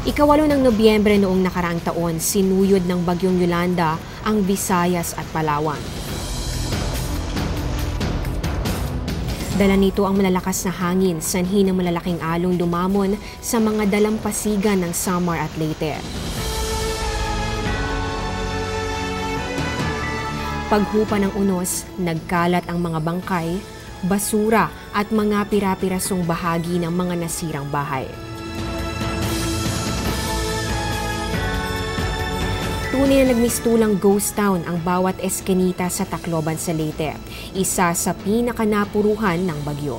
Ikawalo ng Nobyembre noong nakaraang taon, sinuyod ng Bagyong Yolanda ang Visayas at Palawan. Dala nito ang malalakas na hangin, sanhi ng malalaking along lumamon sa mga dalampasigan ng Samar at Leyte. Paghupa ng unos, nagkalat ang mga bangkay, basura at mga pira-pirasong bahagi ng mga nasirang bahay. Tunay na nagmistulang ghost town ang bawat eskinita sa Tacloban sa Leyte, isa sa pinakanapuruhan ng bagyo.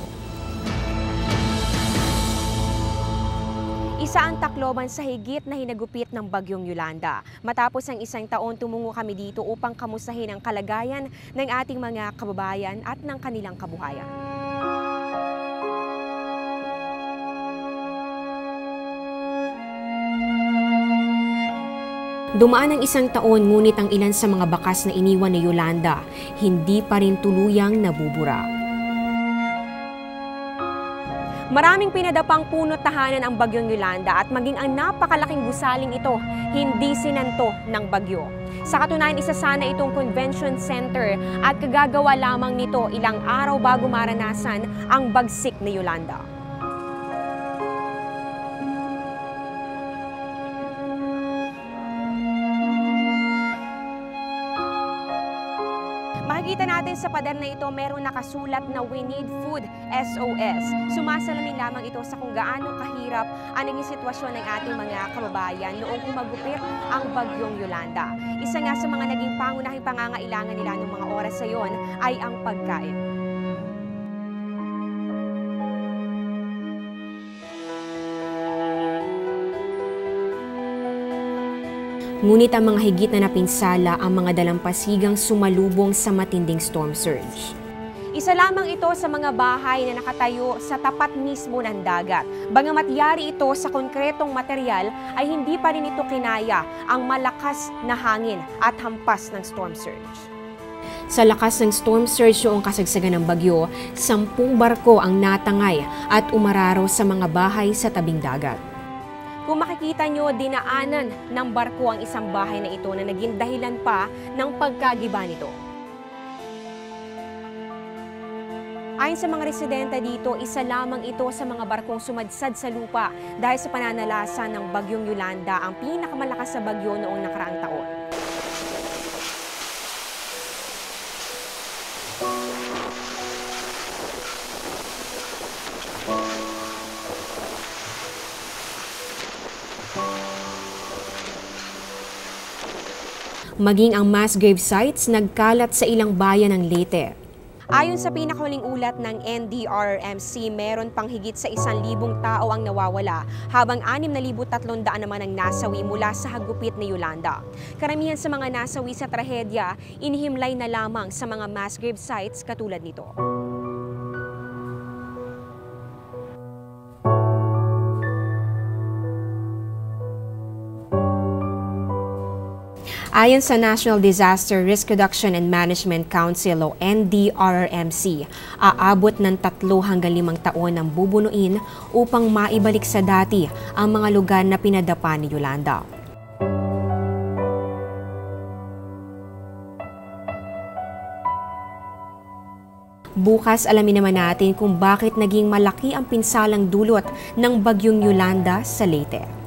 Isa ang Tacloban sa higit na hinagupit ng Bagyong Yolanda. Matapos ang isang taon, tumungo kami dito upang kamustahin ang kalagayan ng ating mga kababayan at ng kanilang kabuhayan. Dumaan ang isang taon, ngunit ang ilan sa mga bakas na iniwan ni Yolanda hindi pa rin tuluyang nabubura. Maraming pinadapang punot tahanan ang Bagyong Yolanda at maging ang napakalaking gusaling ito, hindi sinanto ng bagyo. Sa katunayan, isa sana itong convention center at kagagawa lamang nito ilang araw bago maranasan ang bagsik ni Yolanda. Makikita natin sa pader na ito, meron nakasulat na "We need food, SOS". Sumasalamin lamang ito sa kung gaano kahirap ang naging sitwasyon ng ating mga kababayan noong humagupit ang Bagyong Yolanda. Isa nga sa mga naging pangunahing pangangailangan nila noong mga oras sa iyon ay ang pagkain. Ngunit ang mga higit na napinsala ang mga dalampasigang sumalubong sa matinding storm surge. Isa lamang ito sa mga bahay na nakatayo sa tapat mismo ng dagat. Bagamat yari ito sa konkretong material, ay hindi pa rin ito kinaya ang malakas na hangin at hampas ng storm surge. Sa lakas ng storm surge noong kasagsagan ng bagyo, 10 barko ang natangay at umararo sa mga bahay sa tabing dagat. Kung makikita nyo, dinaanan ng barko ang isang bahay na ito na naging dahilan pa ng pagkagiba nito. Ayon sa mga residente dito, isa lamang ito sa mga barkong sumadsad sa lupa dahil sa pananalasa ng Bagyong Yolanda, ang pinakamalakas sa bagyo noong nakaraang taon. Maging ang mass grave sites nagkalat sa ilang bayan ng Leyte. Ayon sa pinakahuling ulat ng NDRRMC, meron pang higit sa 1,000 tao ang nawawala, habang 6,300 naman ang nasawi mula sa hagupit ni Yolanda. Karamihan sa mga nasawi sa trahedya, inihimlay na lamang sa mga mass grave sites katulad nito. Ayon sa National Disaster Risk Reduction and Management Council o NDRRMC, aabot ng 3 hanggang 5 taon ang bubunuin upang maibalik sa dati ang mga lugar na pinadapa ni Yolanda. Bukas alamin naman natin kung bakit naging malaki ang pinsalang dulot ng Bagyong Yolanda sa Leyte.